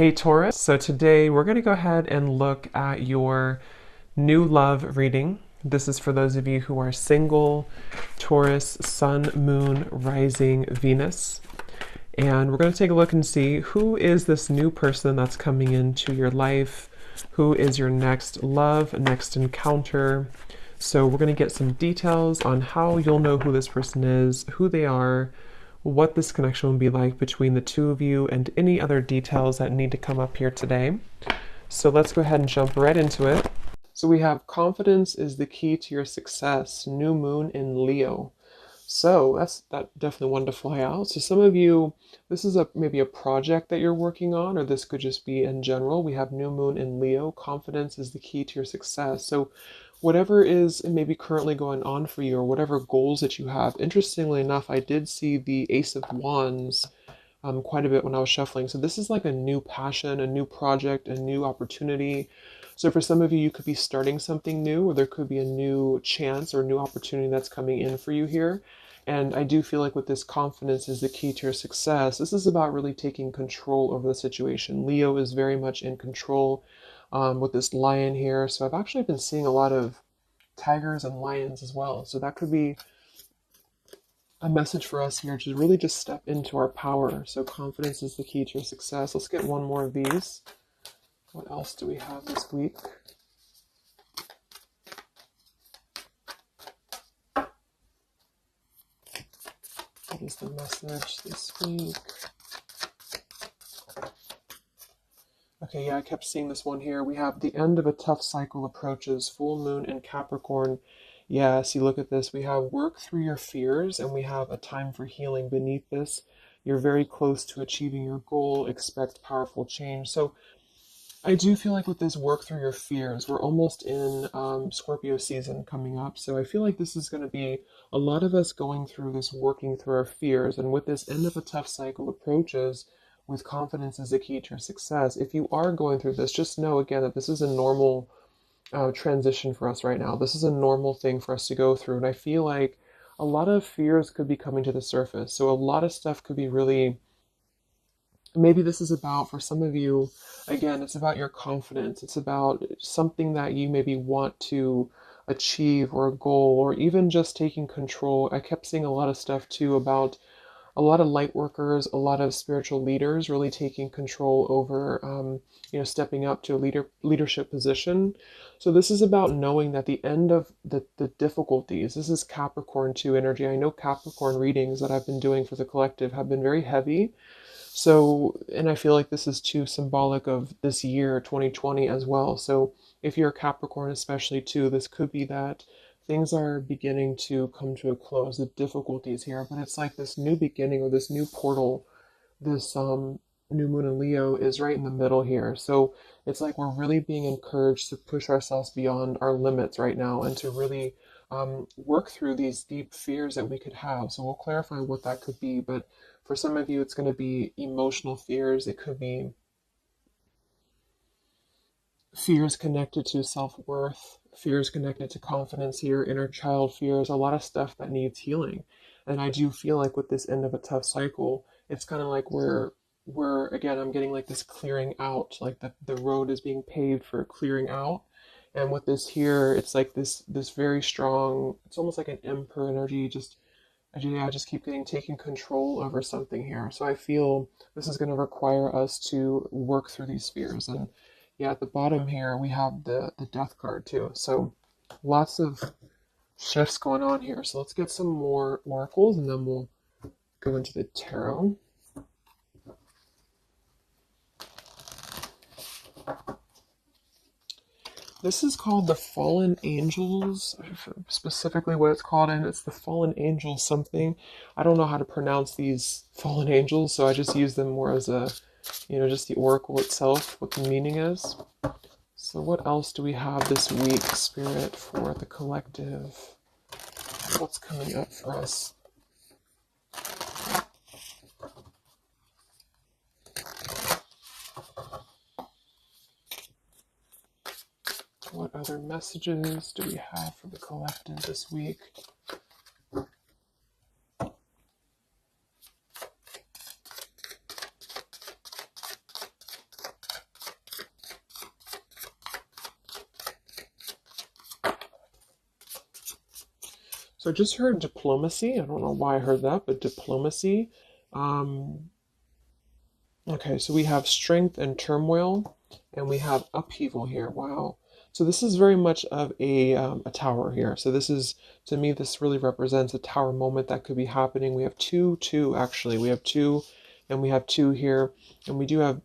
Hey Taurus, so today we're going to go ahead and look at your new love reading. This is for those of you who are single, Taurus, Sun, Moon, Rising, Venus. And we're going to take a look and see who is this new person that's coming into your life, who is your next love, next encounter. So we're going to get some details on how you'll know who this person is, who they are, what this connection will be like between the two of you, and any other details that need to come up here today. So let's go ahead and jump right into it. So we have confidence is the key to your success, new moon in Leo. So that's definitely one to fly out. So some of you, this is maybe a project that you're working on, or this could just be in general. We have new moon in Leo. Confidence is the key to your success. So whatever is maybe currently going on for you, or whatever goals that you have. Interestingly enough, I did see the Ace of Wands quite a bit when I was shuffling. So this is like a new passion, a new project, a new opportunity. So for some of you, you could be starting something new, or there could be a new chance or new opportunity that's coming in for you here. And I do feel like with this confidence is the key to your success. This is about really taking control over the situation. Leo is very much in control with this lion here. So I've actually been seeing a lot of tigers and lions as well. So that could be a message for us here to really just step into our power. So confidence is the key to your success. Let's get one more of these. What else do we have this week? What is the message this week? Okay, yeah, I kept seeing this one here. We have the end of a tough cycle approaches, full moon in Capricorn. Yeah, see, look at this. We have work through your fears, and we have a time for healing beneath this. You're very close to achieving your goal. Expect powerful change. So I do feel like with this work through your fears, we're almost in Scorpio season coming up. So I feel like this is going to be a lot of us going through this, working through our fears. And with this end of a tough cycle approaches, with confidence is the key to your success. If you are going through this, just know again that this is a normal transition for us right now. This is a normal thing for us to go through. And I feel like a lot of fears could be coming to the surface. So a lot of stuff could be really, maybe this is about, for some of you, again, it's about your confidence. It's about something that you maybe want to achieve, or a goal, or even just taking control. I kept seeing a lot of stuff too about a lot of light workers, a lot of spiritual leaders really taking control over, stepping up to a leadership position. So this is about knowing that the end of the difficulties, this is Capricorn 2 energy. I know Capricorn readings that I've been doing for the collective have been very heavy. So, and I feel like this is too symbolic of this year, 2020 as well. So if you're a Capricorn especially too, this could be that things are beginning to come to a close, the difficulties here, but it's like this new beginning, or this new portal, this new moon in Leo is right in the middle here. So it's like we're really being encouraged to push ourselves beyond our limits right now, and to really work through these deep fears that we could have. So we'll clarify what that could be, but for some of you, it's going to be emotional fears. It could be fears connected to self-worth, fears connected to confidence here, inner child fears, a lot of stuff that needs healing. And I do feel like with this end of a tough cycle, it's kind of like we're again, I'm getting like this clearing out, like the road is being paved for clearing out. And with this here, it's like this very strong, it's almost like an emperor energy, I just keep getting taking control over something here. So I feel this is going to require us to work through these fears. And yeah, at the bottom here, we have the death card too. So lots of shifts going on here. So let's get some more oracles, and then we'll go into the tarot. This is called the Fallen Angels, specifically what it's called, and it's the Fallen Angels something. I don't know how to pronounce these Fallen Angels, so I just use them more as a, just the oracle itself, what the meaning is. So what else do we have this week, Spirit, for the collective? What's coming up for us? What other messages do we have for the collective this week? So I just heard diplomacy. I don't know why I heard that, but diplomacy. Um, okay, so we have strength and turmoil, and we have upheaval here. Wow. So this is very much of a tower here. So this is, to me, this really represents a tower moment that could be happening. We have two actually. We have two, and we have two here, and we do have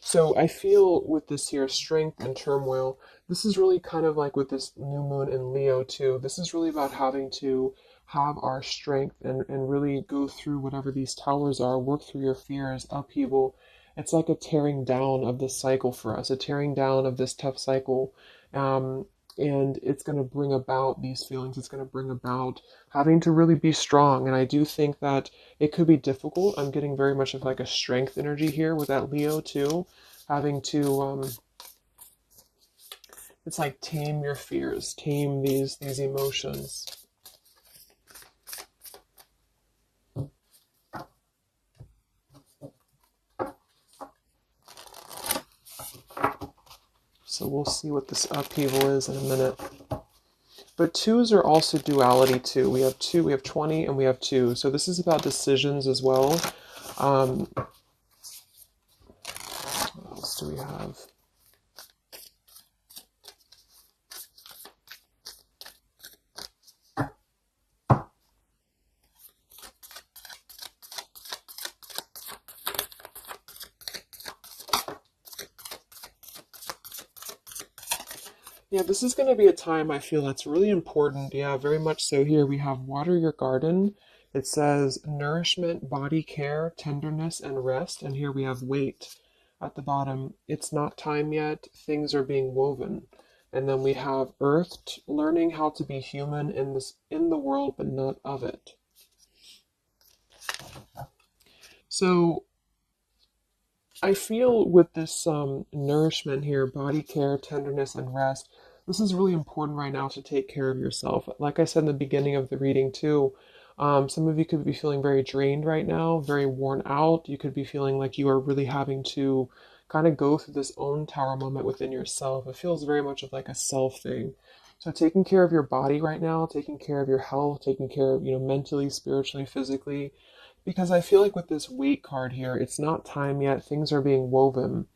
so I feel with this here strength and turmoil, this is really kind of like with this new moon in Leo too. This is really about having to have our strength and really go through whatever these towers are, work through your fears, upheaval. It's like a tearing down of this cycle for us, a tearing down of this tough cycle. Um, and it's going to bring about these feelings. It's going to bring about having to really be strong. And I do think that it could be difficult. I'm getting very much of like a strength energy here with that Leo too, having to it's like tame your fears, tame these emotions. So we'll see what this upheaval is in a minute. But twos are also duality too. We have 20, and we have two. So this is about decisions as well. What else do we have? Yeah, this is going to be a time I feel that's really important. Yeah, very much so. Here we have water your garden. It says nourishment, body care, tenderness, and rest. And here we have wait at the bottom. It's not time yet. Things are being woven. And then we have earth, learning how to be human in the world, but not of it. So I feel with this nourishment here, body care, tenderness, and rest, this is really important right now to take care of yourself. Like I said in the beginning of the reading, too, some of you could be feeling very drained right now, very worn out. You could be feeling like you are really having to kind of go through this own tower moment within yourself. It feels very much of like a self thing. So taking care of your body right now, taking care of your health, taking care of, mentally, spiritually, physically, because I feel like with this weight card here, it's not time yet. Things are being woven.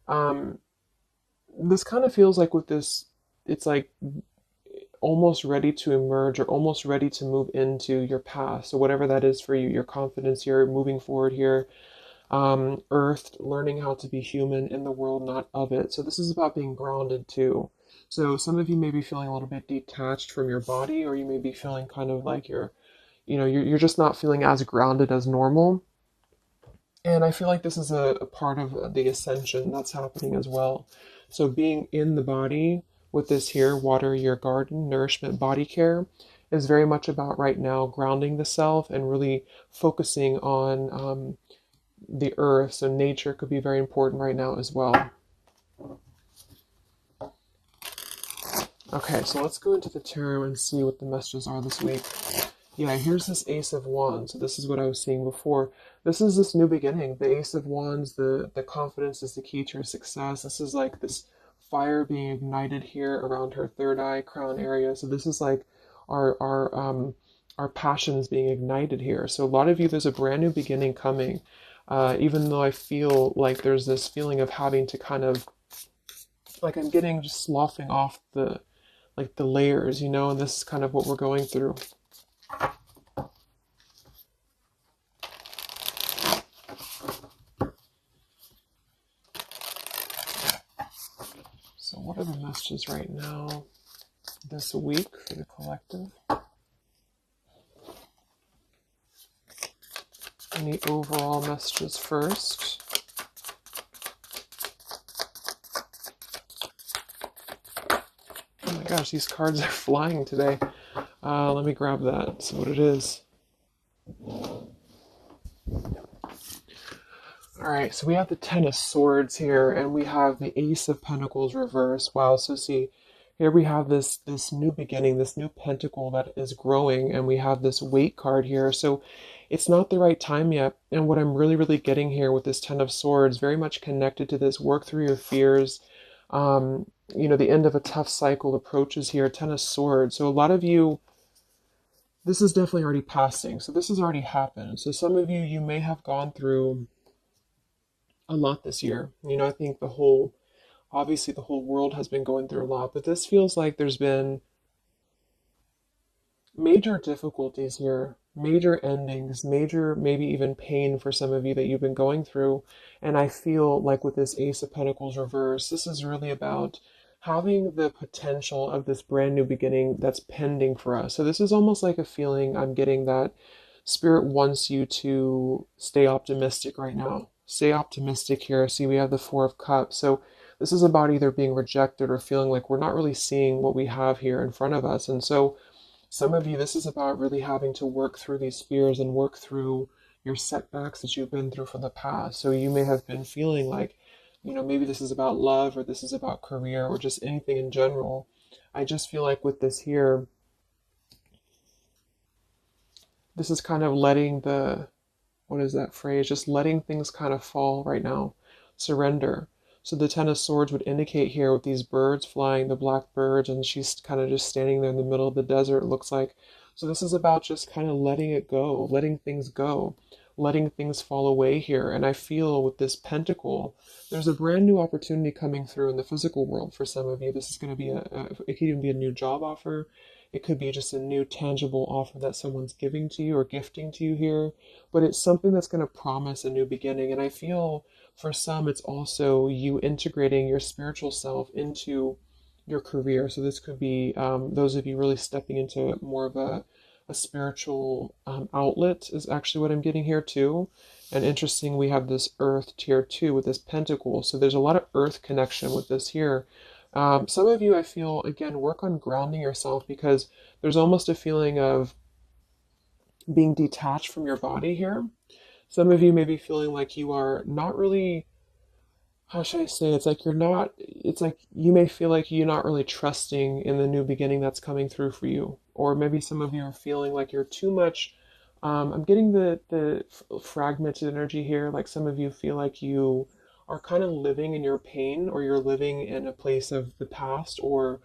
Um, this kind of feels like with this, it's like almost ready to emerge or almost ready to move into your path. So whatever that is for you, your confidence here, moving forward here, earth, learning how to be human in the world, not of it. So this is about being grounded too. So some of you may be feeling a little bit detached from your body, or you may be feeling kind of like you're just not feeling as grounded as normal. And I feel like this is a part of the ascension that's happening as well. So being in the body with this here, water your garden, nourishment, body care, is very much about right now grounding the self and really focusing on the earth. So nature could be very important right now as well. Okay, so let's go into the tarot and see what the messages are this week. Yeah, here's this Ace of Wands. So this is what I was seeing before. This is this new beginning. The Ace of Wands, the confidence is the key to your success. This is like this fire being ignited here around her third eye crown area. So this is like our passions being ignited here. So a lot of you, there's a brand new beginning coming. Even though I feel like there's this feeling of having to kind of, like I'm getting just sloughing off the layers, and this is kind of what we're going through. So what are the messages right now this week for the collective? Any overall messages first? Oh my gosh, these cards are flying today. Let me grab that, see what it is. Alright, so we have the Ten of Swords here, and we have the Ace of Pentacles reversed. Wow, so see, here we have this new beginning, this new pentacle that is growing, and we have this weight card here. So it's not the right time yet. And what I'm really, really getting here with this Ten of Swords, very much connected to this, work through your fears, You know, the end of a tough cycle approaches here, Ten of Swords. So a lot of you, this is definitely already passing. So this has already happened. So some of you, you may have gone through a lot this year. You know, I think obviously the whole world has been going through a lot, but this feels like there's been major difficulties here, major endings, major maybe even pain for some of you that you've been going through. And I feel like with this Ace of Pentacles reverse, this is really about having the potential of this brand new beginning that's pending for us. So this is almost like a feeling I'm getting that Spirit wants you to stay optimistic right now. Stay optimistic here. See, we have the Four of Cups. So this is about either being rejected or feeling like we're not really seeing what we have here in front of us. And so some of you, this is about really having to work through these fears and work through your setbacks that you've been through from the past. So you may have been feeling like, you know, maybe this is about love or this is about career or just anything in general. I just feel like with this here, this is kind of letting what is that phrase? Just letting things kind of fall right now. Surrender. So the Ten of Swords would indicate here with these birds flying, the black birds, and she's kind of just standing there in the middle of the desert, it looks like. So this is about just kind of letting it go, letting things go, letting things fall away here. And I feel with this pentacle, there's a brand new opportunity coming through in the physical world for some of you. This is going to be it could even be a new job offer. It could be just a new tangible offer that someone's giving to you or gifting to you here, but it's something that's going to promise a new beginning. And I feel for some, it's also you integrating your spiritual self into your career. So this could be those of you really stepping into more of a spiritual outlet is actually what I'm getting here too. And interesting, we have this earth tier 2 with this pentacle. So there's a lot of earth connection with this here. Some of you, I feel, again, work on grounding yourself because there's almost a feeling of being detached from your body here. Some of you may be feeling like you are not really, how should I say, it's like you may feel like you're not really trusting in the new beginning that's coming through for you. Or maybe some of you are feeling like you're too much. I'm getting the fragmented energy here. Like some of you feel like you are kind of living in your pain or you're living in a place of the past or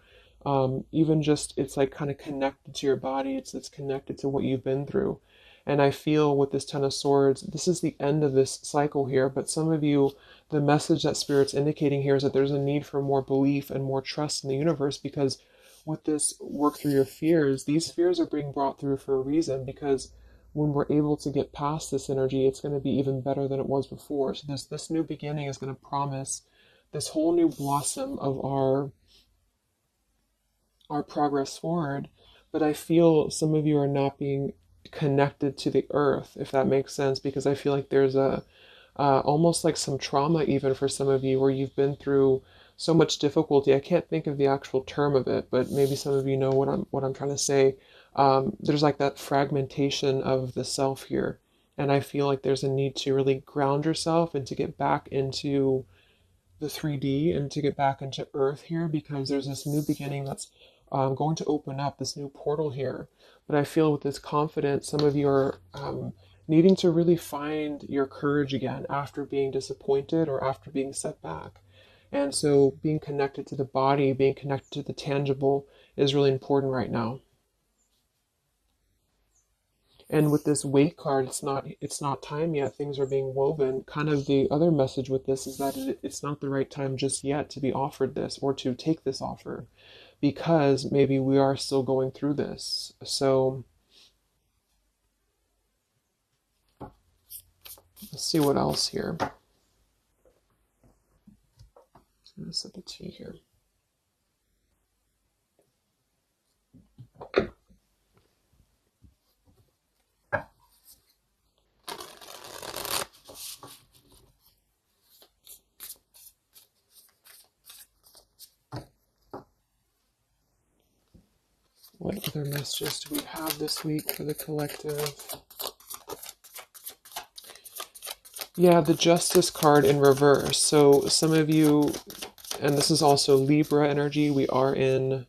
even just it's like kind of connected to your body. It's connected to what you've been through. And I feel with this Ten of Swords, this is the end of this cycle here. But some of you, the message that Spirit's indicating here is that there's a need for more belief and more trust in the universe because with this work through your fears, these fears are being brought through for a reason because when we're able to get past this energy, it's going to be even better than it was before. So this new beginning is going to promise this whole new blossom of our progress forward. But I feel some of you are not being connected to the earth, if that makes sense, because I feel like there's a almost like some trauma even for some of you where you've been through so much difficulty. I can't think of the actual term of it, but maybe some of you know what I'm trying to say. There's like that fragmentation of the self here, and I feel like there's a need to really ground yourself and to get back into the 3D and to get back into Earth here because there's this new beginning that's going to open up this new portal here. But I feel with this confidence, some of you are needing to really find your courage again after being disappointed or after being set back. And so being connected to the body, being connected to the tangible is really important right now. And with this weight card, it's not time yet. Things are being woven. Kind of the other message with this is that it's not the right time just yet to be offered this or to take this offer because maybe we are still going through this. So let's see what else here. I'm going to set the tea here. What other messages do we have this week for the collective? Yeah, the Justice card in reverse. So some of you, and this is also Libra energy, we are in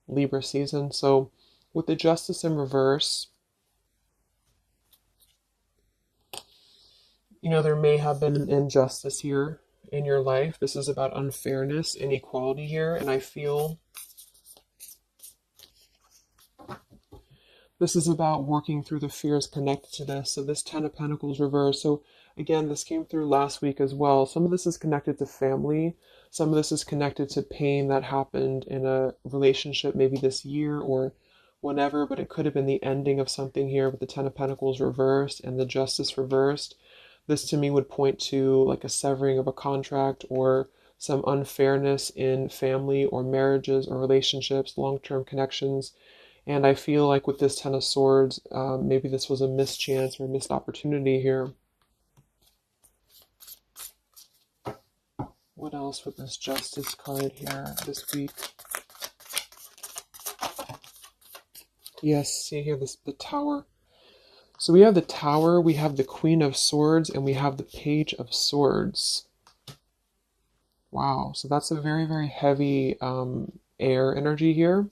Libra season. So with the Justice in reverse, you know, there may have been an injustice here in your life. This is about unfairness, inequality here, and I feel this is about working through the fears connected to this. So this Ten of Pentacles reversed. So again, this came through last week as well. Some of this is connected to family. Some of this is connected to pain that happened in a relationship maybe this year or whenever, but it could have been the ending of something here with the Ten of Pentacles reversed and the Justice reversed. This to me would point to like a severing of a contract or some unfairness in family or marriages or relationships, long-term connections. And I feel like with this Ten of Swords, maybe this was a mischance or a missed opportunity here. What else with this Justice card here this week? Yes, see here, the Tower. So we have the Tower, we have the Queen of Swords, and we have the Page of Swords. Wow, so that's a very, very heavy air energy here.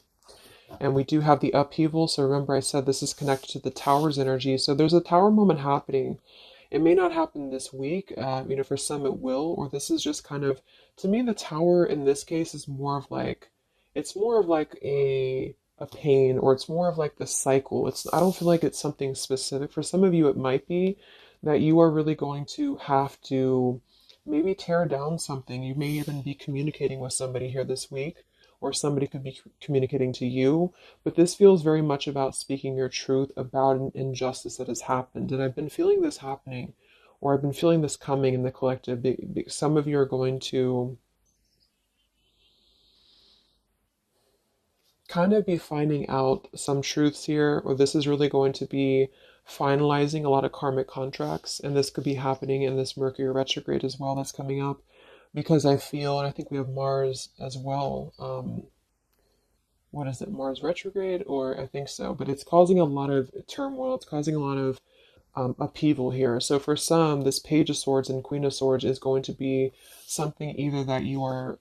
And we do have the upheaval. So remember I said this is connected to the Tower's energy. So there's a Tower moment happening. It may not happen this week. For some it will. Or this is just kind of, to me, the Tower in this case is more of like, it's more of like a pain, or it's more of like the cycle. I don't feel like it's something specific. For some of you, it might be that you are really going to have to maybe tear down something. You may even be communicating with somebody here this week, or somebody could be communicating to you, but this feels very much about speaking your truth about an injustice that has happened. And I've been feeling this happening, or I've been feeling this coming in the collective. Some of you are going to kind of be finding out some truths here, or this is really going to be finalizing a lot of karmic contracts, and this could be happening in this Mercury retrograde as well that's coming up. Because I feel, and I think we have Mars as well. What is it, Mars retrograde? Or I think so. But it's causing a lot of turmoil. It's causing a lot of upheaval here. So for some, this Page of Swords and Queen of Swords is going to be something either that you are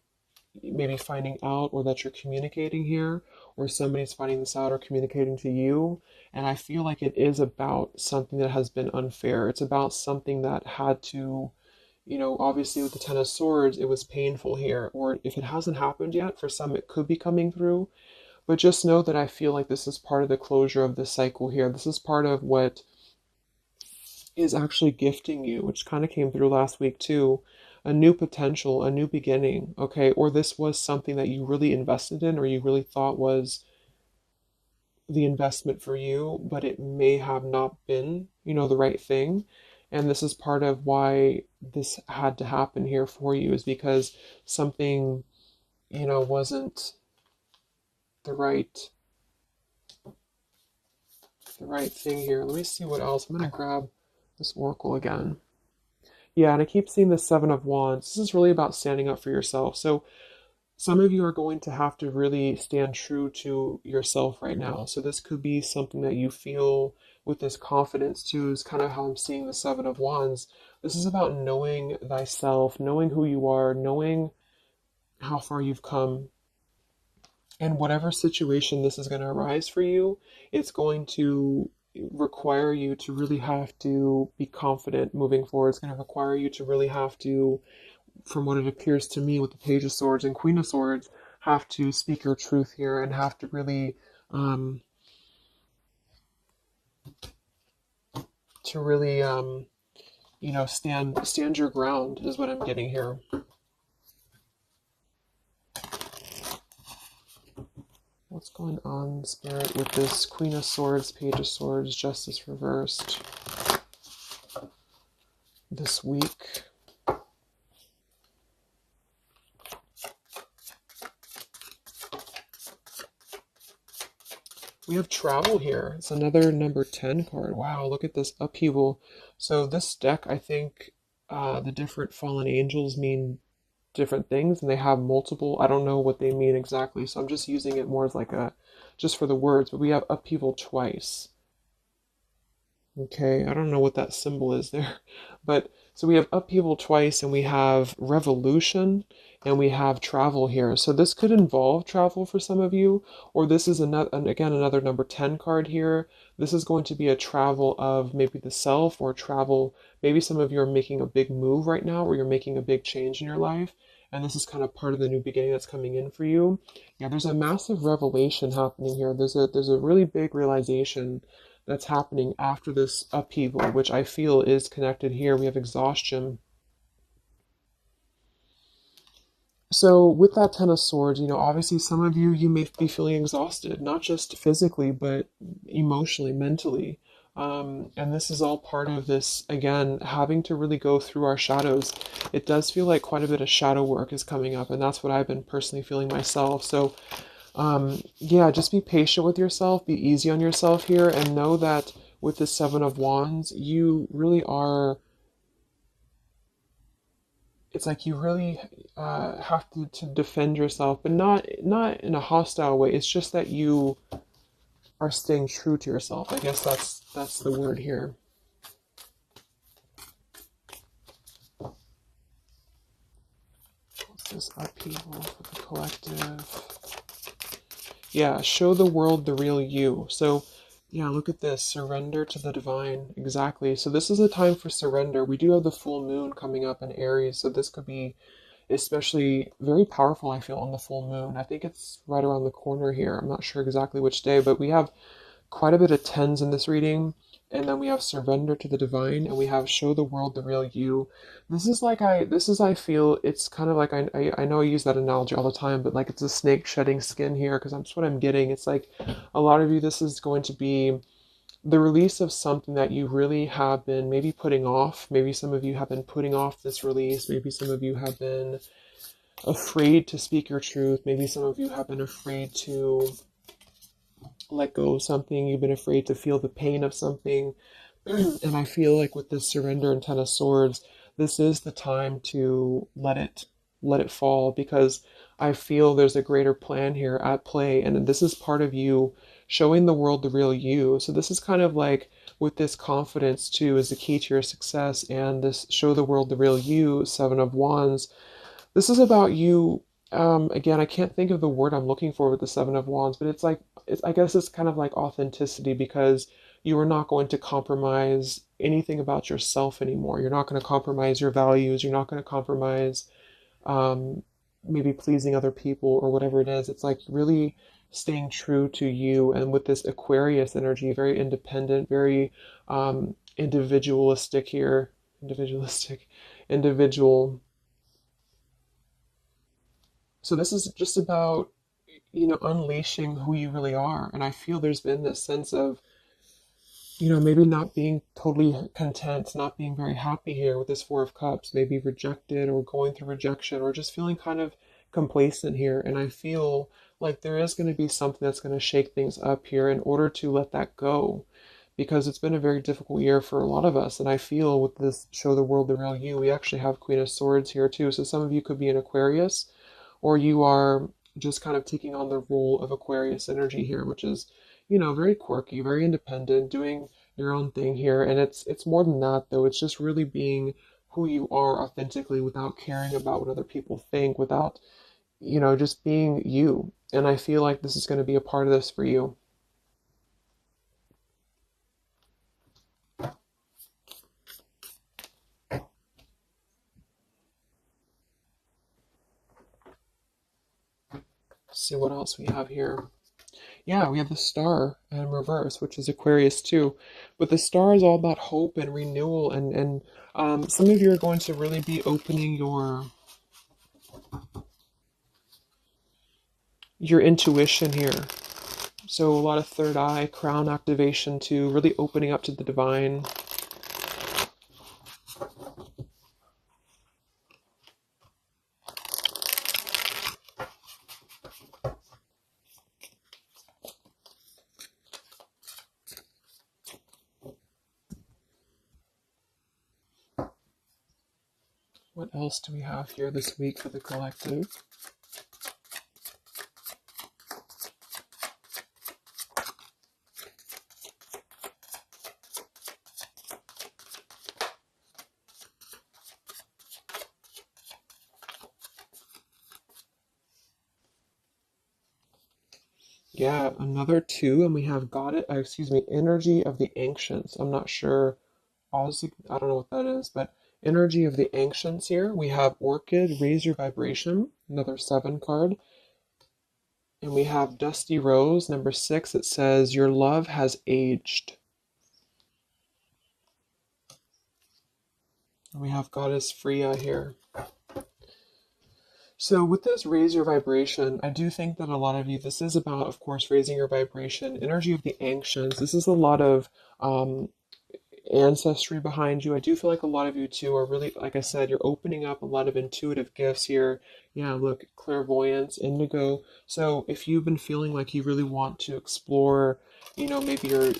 maybe finding out, or that you're communicating here, or somebody's finding this out or communicating to you. And I feel like it is about something that has been unfair. It's about something that had to, obviously with the Ten of Swords, it was painful here. Or if it hasn't happened yet, for some it could be coming through. But just know that I feel like this is part of the closure of the cycle here. This is part of what is actually gifting you, which kind of came through last week too. A new potential, a new beginning, okay? Or this was something that you really invested in, or you really thought was the investment for you, but it may have not been, the right thing. And this is part of why this had to happen here for you, is because something, wasn't the right thing here. Let me see what else. I'm going to grab this oracle again. Yeah, and I keep seeing the Seven of Wands. This is really about standing up for yourself. So some of you are going to have to really stand true to yourself right now. So this could be something that you feel with this confidence too, is kind of how I'm seeing the Seven of Wands. This is about knowing thyself, knowing who you are, knowing how far you've come. And whatever situation this is going to arise for you, it's going to require you to really have to be confident moving forward. It's going to require you to really have to, from what it appears to me with the Page of Swords and Queen of Swords, have to speak your truth here and have to really stand your ground is what I'm getting here. What's going on, Spirit, with this Queen of Swords, Page of Swords, Justice reversed this week? We have travel here. It's another number 10 card. Wow, look at this upheaval. So this deck, I think the different fallen angels mean different things, and they have multiple. I don't know what they mean exactly, so I'm just using it more as like just for the words. But we have upheaval twice. Okay, I don't know what that symbol is there, but So we have upheaval twice, and we have revolution, and we have travel here. So this could involve travel for some of you, or this is another, again, another number 10 card here. This is going to be a travel of maybe the self, or travel, maybe some of you are making a big move right now, or you're making a big change in your life, and this is kind of part of the new beginning that's coming in for you. Yeah, there's a massive revelation happening here. There's a really big realization that's happening after this upheaval, which I feel is connected here. We have exhaustion. So with that Ten of Swords, obviously some of you, you may be feeling exhausted, not just physically, but emotionally, mentally. And this is all part of this, again, having to really go through our shadows. It does feel like quite a bit of shadow work is coming up, and that's what I've been personally feeling myself. So yeah, just be patient with yourself, be easy on yourself here, and know that with the Seven of Wands, you really are, it's like you really have to defend yourself, but not in a hostile way. It's just that you are staying true to yourself. I guess that's the word here. What's this upheaval for the collective? Yeah, show the world the real you. So, yeah, look at this. Surrender to the divine. Exactly. So this is a time for surrender. We do have the full moon coming up in Aries, so this could be especially very powerful, I feel, on the full moon. I think it's right around the corner here. I'm not sure exactly which day, but we have quite a bit of tens in this reading. And then we have surrender to the divine, and we have show the world the real you. I feel, it's kind of like, I know I use that analogy all the time, but like it's a snake shedding skin here, because that's what I'm getting. It's like a lot of you, this is going to be the release of something that you really have been maybe putting off. Maybe some of you have been putting off this release. Maybe some of you have been afraid to speak your truth. Maybe some of you have been afraid to let go of something. You've been afraid to feel the pain of something. And I feel like with this surrender and Ten of Swords, this is the time to let it fall, because I feel there's a greater plan here at play, and this is part of you showing the world the real you. So this is kind of like, with this confidence too is the key to your success, and this show the world the real you, Seven of Wands. This is about you. Again, I can't think of the word I'm looking for with the Seven of Wands, but it's like, I guess it's kind of like authenticity, because you are not going to compromise anything about yourself anymore. You're not going to compromise your values. You're not going to compromise um, maybe pleasing other people or whatever it is. It's like really staying true to you. And with this Aquarius energy, very independent, very individualistic here, individualistic, individual. So this is just about, unleashing who you really are. And I feel there's been this sense of, maybe not being totally content, not being very happy here with this Four of Cups, maybe rejected or going through rejection, or just feeling kind of complacent here. And I feel like there is going to be something that's going to shake things up here in order to let that go, because it's been a very difficult year for a lot of us. And I feel with this show the world the real you, we actually have Queen of Swords here too. So some of you could be an Aquarius, or you are just kind of taking on the role of Aquarius energy here, which is, very quirky, very independent, doing your own thing here. And it's more than that though. It's just really being who you are authentically, without caring about what other people think, without, just being you. And I feel like this is going to be a part of this for you. Let's see what else we have here. Yeah, we have the star in reverse, which is Aquarius too. But the star is all about hope and renewal, and some of you are going to really be opening your intuition here. So a lot of third eye, crown activation too, really opening up to the divine. What else do we have here this week for the collective? Yeah, another two, and we have got it, excuse me, energy of the ancients. I'm not sure, honestly, I don't know what that is, but energy of the ancients here. We have orchid, raise your vibration, another seven card. And we have dusty rose, number six. It says, your love has aged. And we have goddess Freya here. So with this raise your vibration, I do think that a lot of you, this is about, of course, raising your vibration, energy of the ancients. This is a lot of ancestry behind you. I do feel like a lot of you too are really, like I said, you're opening up a lot of intuitive gifts here. Yeah, look, clairvoyance, indigo. So if you've been feeling like you really want to explore, maybe your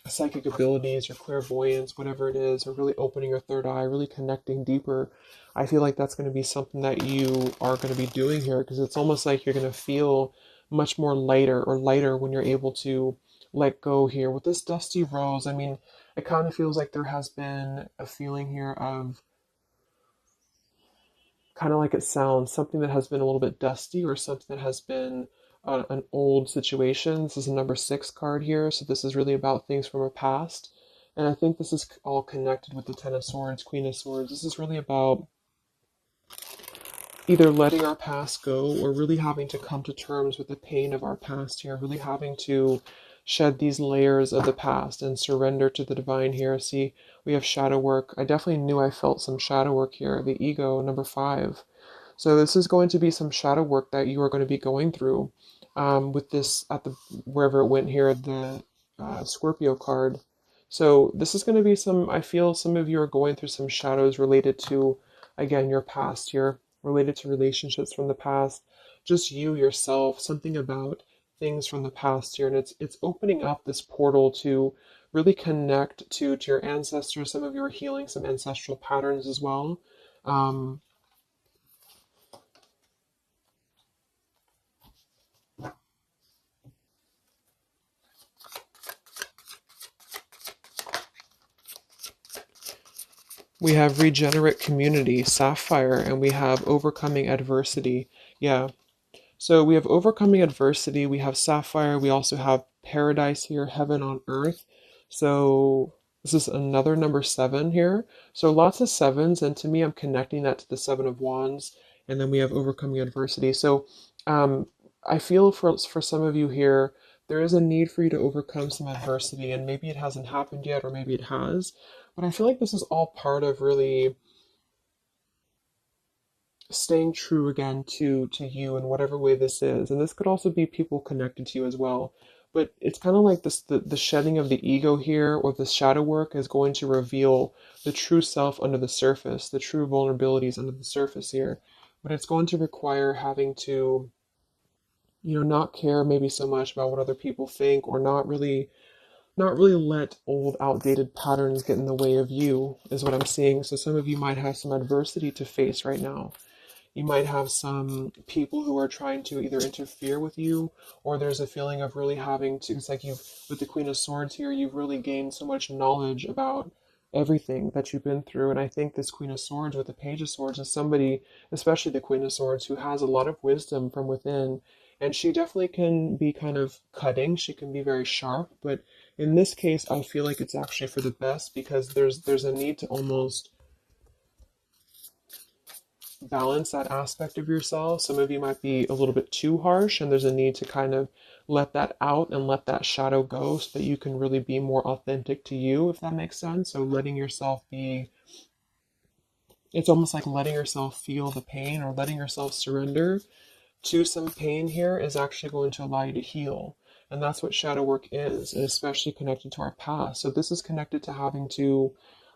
psychic abilities, your clairvoyance, whatever it is, or really opening your third eye, really connecting deeper, I feel like that's going to be something that you are going to be doing here because it's almost like you're going to feel much more lighter when you're able to let go here. With this dusty rose, I mean, it kind of feels like there has been a feeling here of kind of like it sounds something that has been a little bit dusty or something that has been an old situation. This is a number six card here, so this is really about things from our past. And I think this is all connected with the Ten of Swords, Queen of Swords. This is really about either letting our past go or really having to come to terms with the pain of our past here, really having to shed these layers of the past and surrender to the divine here. See, we have shadow work. I definitely knew I felt some shadow work here. The ego, number five. So this is going to be some shadow work that you are going to be going through with this at the wherever it went here, the Scorpio card. So this is going to be some, I feel some of you are going through some shadows related to, again, your past here, related to relationships from the past, just you yourself, something about things from the past here. And it's opening up this portal to really connect to your ancestors. Some of you are healing some ancestral patterns as well. Um, we have regenerate community, sapphire, and we have overcoming adversity. Yeah, so we have overcoming adversity, we have sapphire, we also have paradise here, heaven on earth. So this is another number seven here. So lots of sevens, and to me, I'm connecting that to the seven of wands, and then we have overcoming adversity. So I feel for some of you here, there is a need for you to overcome some adversity, and maybe it hasn't happened yet, or maybe it has. But I feel like this is all part of really staying true again to you in whatever way this is, and this could also be people connected to you as well, but it's kind of like this, the shedding of the ego here, or the shadow work is going to reveal the true self under the surface, the true vulnerabilities under the surface here, but it's going to require having to not care maybe so much about what other people think, or not really let old outdated patterns get in the way of you, is what I'm seeing. So some of you might have some adversity to face right now. You might have some people who are trying to either interfere with you, or there's a feeling of really having to, it's like you've, with the Queen of Swords here, you've really gained so much knowledge about everything that you've been through. And I think this Queen of Swords with the Page of Swords is somebody, especially the Queen of Swords, who has a lot of wisdom from within. And she definitely can be kind of cutting. She can be very sharp, but in this case, I feel like it's actually for the best, because there's a need to almost balance that aspect of yourself. Some of you might be a little bit too harsh, and there's a need to kind of let that out and let that shadow go so that you can really be more authentic to you, if that makes sense. So letting yourself be, it's almost like letting yourself feel the pain, or letting yourself surrender to some pain here is actually going to allow you to heal. And that's what shadow work is, and especially connected to our past. So this is connected to having to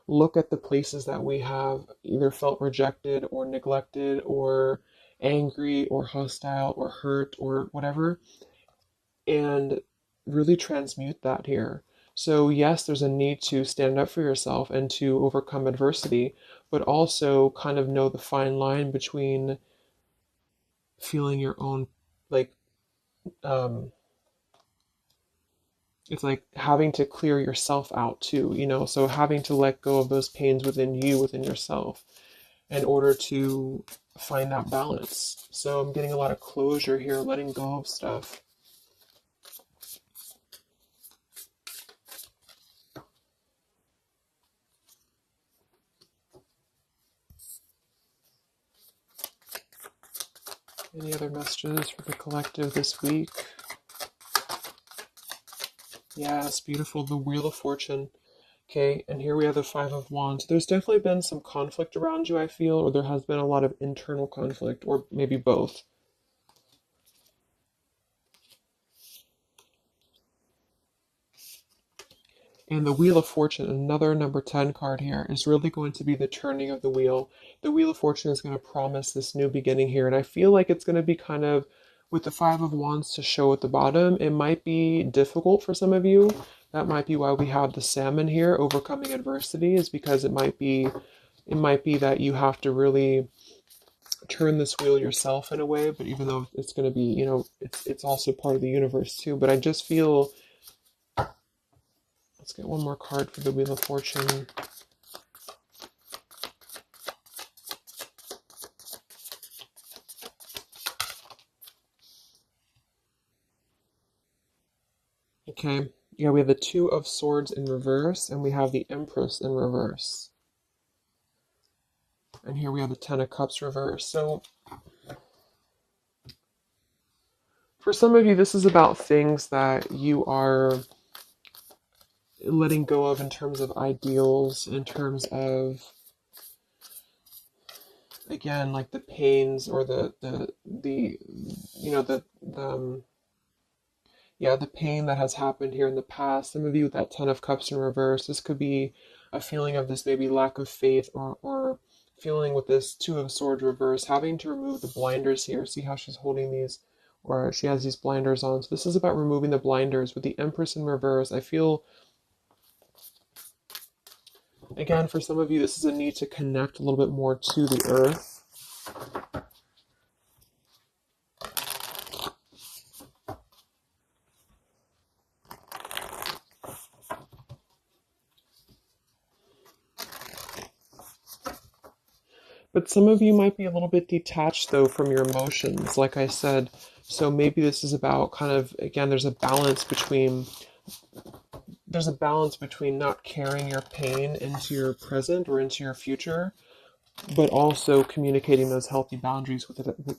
look at the places that we have either felt rejected or neglected or angry or hostile or hurt or whatever, and really transmute that here. So yes, there's a need to stand up for yourself and to overcome adversity, but also kind of know the fine line between feeling your own, like, um it's like having to clear yourself out too, so having to let go of those pains within you, within yourself, in order to find that balance. So I'm getting a lot of closure here, letting go of stuff. Any other messages for the collective this week? Yes, beautiful. The Wheel of Fortune. Okay, and here we have the Five of Wands. There's definitely been some conflict around you, I feel, or there has been a lot of internal conflict, or maybe both. And the Wheel of Fortune, another number 10 card here, is really going to be the turning of the wheel. The Wheel of Fortune is going to promise this new beginning here. And I feel like it's going to be kind of, with the Five of Wands to show at the bottom, it might be difficult for some of you. That might be why we have the salmon here, overcoming adversity, is because it might be that you have to really turn this wheel yourself in a way. But even though it's going to be, it's also part of the universe too. But I just feel, let's get one more card for the Wheel of Fortune. Okay, yeah, we have the Two of Swords in reverse, and we have the Empress in reverse. And here we have the Ten of Cups reverse. So, for some of you, this is about things that you are letting go of in terms of ideals, in terms of, again, like the pains or the pain that has happened here in the past. Some of you with that Ten of Cups in reverse, this could be a feeling of this maybe lack of faith, or feeling with this Two of Swords reverse, having to remove the blinders here. See how she's holding these, or she has these blinders on. So this is about removing the blinders. With the Empress in reverse, I feel, again, for some of you, this is a need to connect a little bit more to the earth. But some of you might be a little bit detached, though, from your emotions, like I said. So maybe this is about kind of, again, there's a balance between not carrying your pain into your present or into your future, but also communicating those healthy boundaries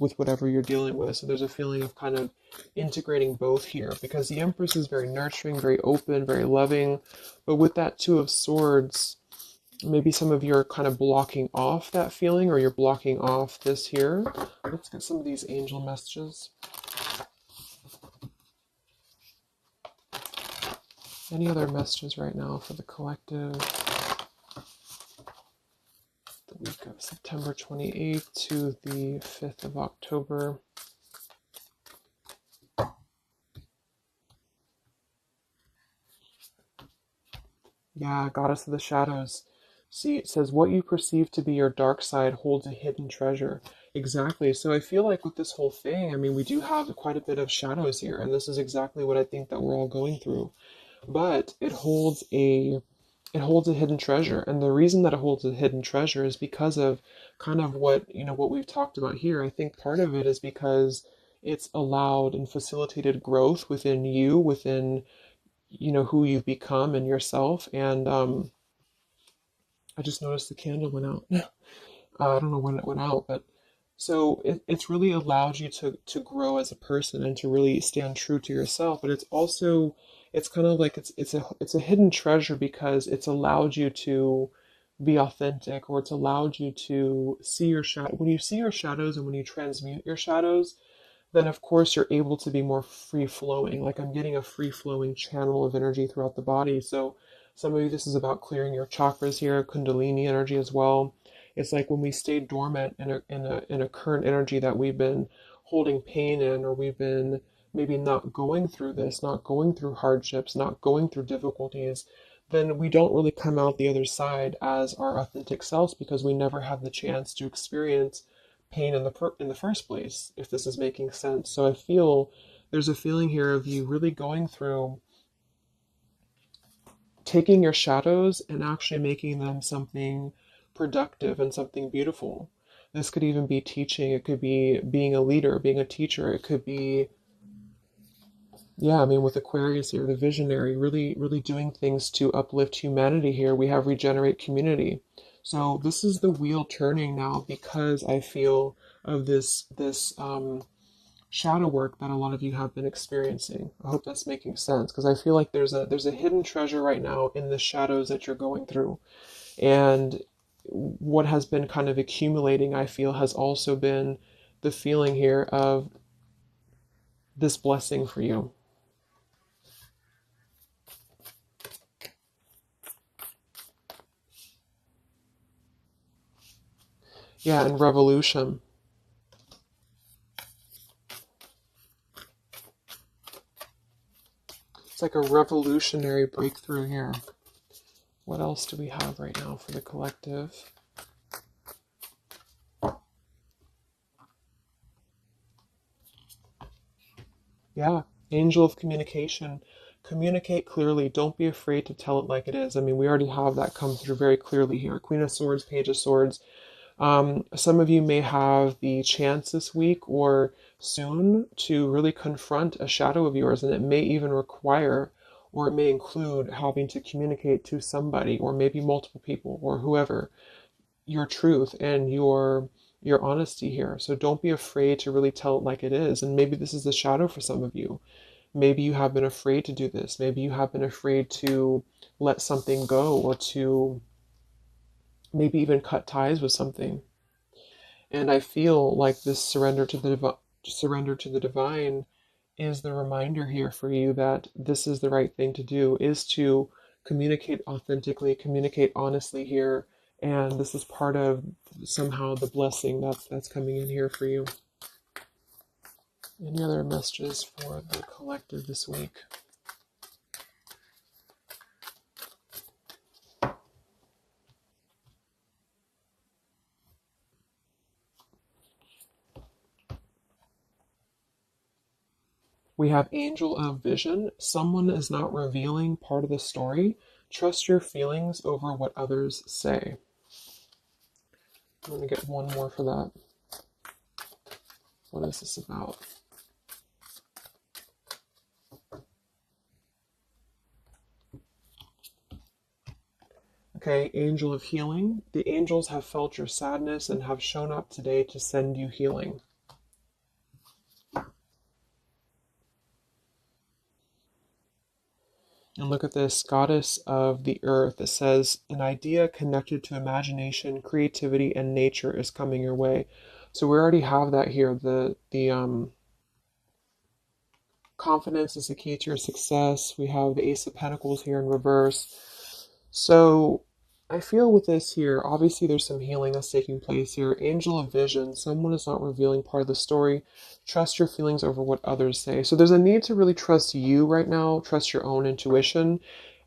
with whatever you're dealing with. So there's a feeling of kind of integrating both here, because the Empress is very nurturing, very open, very loving. But with that Two of Swords, maybe some of you are kind of blocking off that feeling, or you're blocking off this here. Let's get some of these angel messages. Any other messages right now for the collective? The week of September 28th to the 5th of October. Yeah, Goddess of the Shadows. See, it says, what you perceive to be your dark side holds a hidden treasure. Exactly. So I feel like with this whole thing, I mean, we do have quite a bit of shadows here, and this is exactly what I think that we're all going through. But it holds a hidden treasure, and the reason that it holds a hidden treasure is because of kind of what we've talked about here. I think part of it is because it's allowed and facilitated growth within you, within who you've become and yourself. And I just noticed the candle went out. I don't know when it went out, but so it's really allowed you to grow as a person and to really stand true to yourself. But it's also, it's kind of like it's a hidden treasure because it's allowed you to be authentic, or it's allowed you to see your shadow. When you see your shadows and when you transmute your shadows, then of course you're able to be more free flowing. Like, I'm getting a free flowing channel of energy throughout the body. So some of you, this is about clearing your chakras here, Kundalini energy as well. It's like when we stay dormant in a current energy that we've been holding pain in, or we've been maybe not going through this, not going through hardships, not going through difficulties, then we don't really come out the other side as our authentic selves, because we never have the chance to experience pain in the first place, if this is making sense. So I feel there's a feeling here of you really going through, taking your shadows and actually making them something productive and something beautiful. This could even be teaching. It could be being a leader, being a teacher. It could be, yeah, I mean, with Aquarius here, the visionary, really, really doing things to uplift humanity here. We have regenerate community. So this is the wheel turning now because I feel of this shadow work that a lot of you have been experiencing. I hope that's making sense because I feel like there's a hidden treasure right now in the shadows that you're going through. And what has been kind of accumulating, I feel, has also been the feeling here of this blessing for you. Yeah, and revolution. It's like a revolutionary breakthrough here. What else do we have right now for the collective? Yeah, angel of communication. Communicate clearly. Don't be afraid to tell it like it is. I mean, we already have that come through very clearly here. Queen of Swords, Page of Swords. Some of you may have the chance this week or soon to really confront a shadow of yours, and it may even require or it may include having to communicate to somebody or maybe multiple people or whoever your truth and your honesty here. So don't be afraid to really tell it like it is. And maybe this is the shadow for some of you. Maybe you have been afraid to do this. Maybe you have been afraid to let something go or to maybe even cut ties with something. And I feel like this surrender to the divine is the reminder here for you that this is the right thing to do, is to communicate authentically, communicate honestly here, and this is part of somehow the blessing that's coming in here for you. Any other messages for the collective this week? We have Angel of Vision. Someone is not revealing part of the story. Trust your feelings over what others say. I'm going to get one more for that. What is this about? Okay, Angel of Healing. The angels have felt your sadness and have shown up today to send you healing. And look at this, Goddess of the Earth. It says, an idea connected to imagination, creativity, and nature is coming your way. So we already have that here. The confidence is the key to your success. We have the Ace of Pentacles here in reverse. So I feel with this here, obviously there's some healing that's taking place here. Angel of Vision, someone is not revealing part of the story. Trust your feelings over what others say. So there's a need to really trust you right now, trust your own intuition.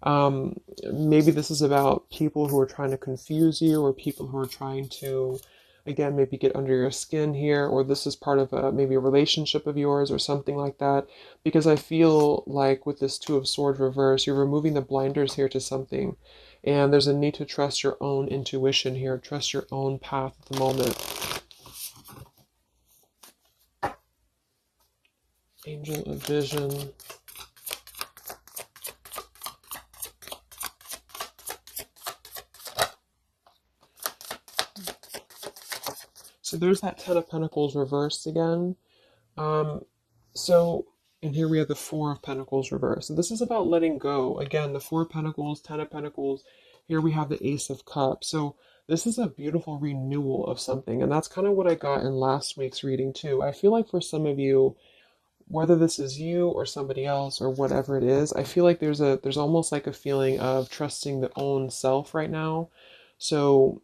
Maybe this is about people who are trying to confuse you or people who are trying to, again, maybe get under your skin here, or this is part of maybe a relationship of yours or something like that. Because I feel like with this Two of Swords reverse, you're removing the blinders here to something. And there's a need to trust your own intuition here, trust your own path at the moment. Angel of Vision. So there's that Ten of Pentacles reversed again. Um, so, and here we have the Four of Pentacles reversed. So this is about letting go. Again, the Four of Pentacles, Ten of Pentacles. Here we have the Ace of Cups. So this is a beautiful renewal of something. And that's kind of what I got in last week's reading too. I feel like for some of you, whether this is you or somebody else or whatever it is, I feel like there's almost like a feeling of trusting the own self right now. So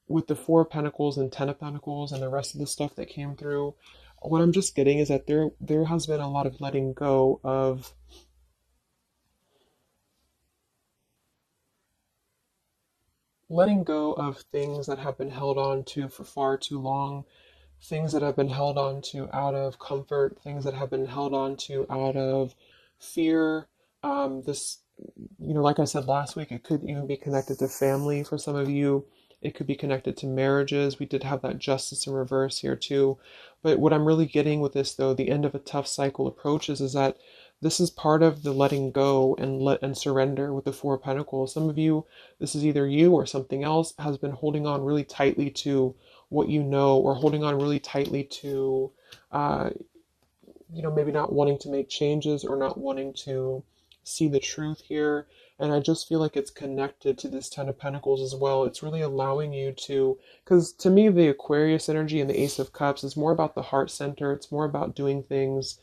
with the Four of Pentacles and Ten of Pentacles and the rest of the stuff that came through, what I'm just getting is that there has been a lot of letting go of things that have been held on to for far too long, things that have been held on to out of comfort, things that have been held on to out of fear. This, like I said last week, it could even be connected to family for some of you. It could be connected to marriages. We did have that justice in reverse here too. But what I'm really getting with this, though, the end of a tough cycle approaches, is that this is part of the letting go and let and surrender with the Four of Pentacles. Some of you, this is either you or something else, has been holding on really tightly to what you know, or holding on really tightly to, uh, maybe not wanting to make changes or not wanting to see the truth here. And I just feel like it's connected to this Ten of Pentacles as well. It's really allowing you to, because to me, the Aquarius energy and the Ace of Cups is more about the heart center. It's more about doing things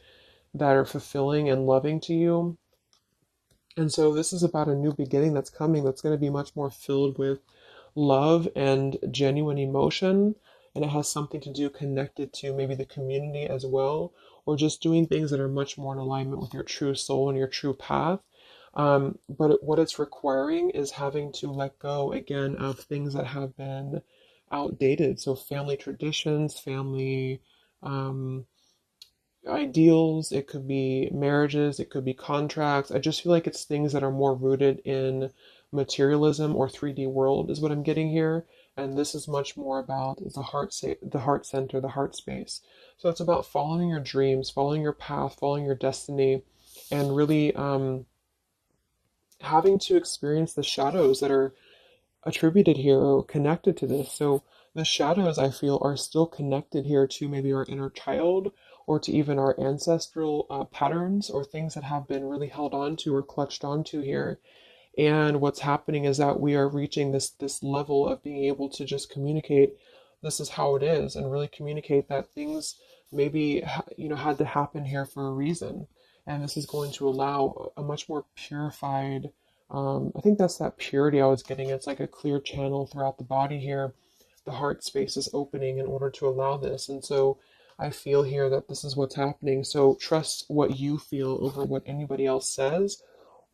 that are fulfilling and loving to you. And so this is about a new beginning that's coming, that's going to be much more filled with love and genuine emotion. And it has something to do connected to maybe the community as well, or just doing things that are much more in alignment with your true soul and your true path. But what it's requiring is having to let go again of things that have been outdated. So family traditions, family ideals, it could be marriages, it could be contracts. I just feel like it's things that are more rooted in materialism or 3D world is what I'm getting here. And this is much more about the heart center, the heart space. So it's about following your dreams, following your path, following your destiny, and really having to experience the shadows that are attributed here or connected to this. So the shadows, I feel, are still connected here to maybe our inner child, or to even our ancestral patterns, or things that have been really held on to or clutched onto here. And what's happening is that we are reaching this level of being able to just communicate, this is how it is, and really communicate that things maybe had to happen here for a reason. And this is going to allow a much more purified, I think that's that purity I was getting. It's like a clear channel throughout the body here. The heart space is opening in order to allow this. And so I feel here that this is what's happening. So trust what you feel over what anybody else says,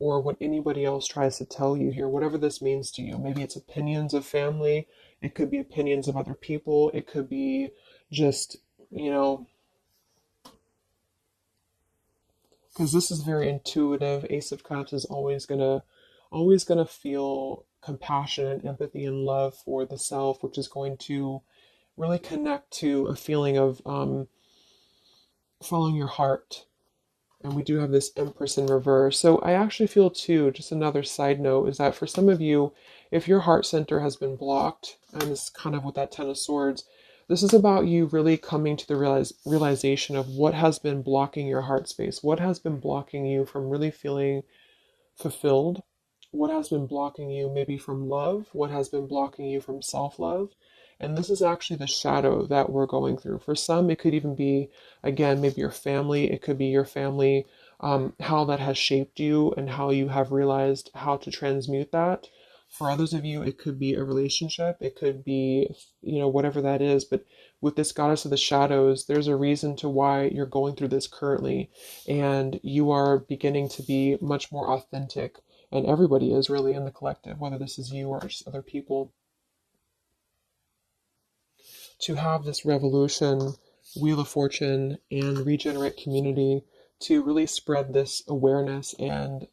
or what anybody else tries to tell you here, whatever this means to you. Maybe it's opinions of family, it could be opinions of other people, it could be just, because this is very intuitive. Ace of Cups is always gonna feel compassion and empathy and love for the self, which is going to really connect to a feeling of following your heart. And we do have this Empress in reverse. So I actually feel too, just another side note, is that for some of you, if your heart center has been blocked, and this is kind of with that Ten of Swords, this is about you really coming to the realization of what has been blocking your heart space, what has been blocking you from really feeling fulfilled, what has been blocking you maybe from love, what has been blocking you from self-love. And this is actually the shadow that we're going through. For some, it could even be, again, maybe your family. It could be your family, how that has shaped you and how you have realized how to transmute that. For others of you, it could be a relationship. It could be, whatever that is. But with this goddess of the shadows, there's a reason to why you're going through this currently. And you are beginning to be much more authentic. And everybody is really in the collective, whether this is you or just other people, to have this revolution, Wheel of Fortune, and regenerate community to really spread this awareness and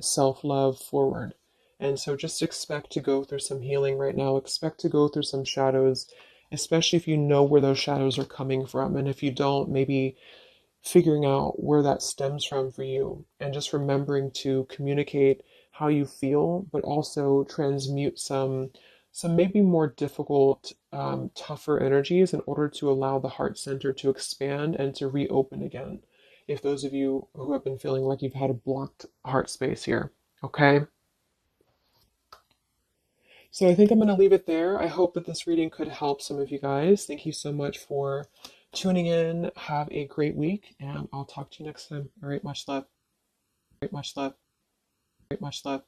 self love forward. And so just expect to go through some healing right now. Expect to go through some shadows, especially if you know where those shadows are coming from. And if you don't, maybe figuring out where that stems from for you, and just remembering to communicate how you feel, but also transmute some maybe more difficult, tougher energies in order to allow the heart center to expand and to reopen again. If those of you who have been feeling like you've had a blocked heart space here, okay? So I think I'm going to leave it there. I hope that this reading could help some of you guys. Thank you so much for tuning in. Have a great week, and I'll talk to you next time. All right, much love. Much love. Much love.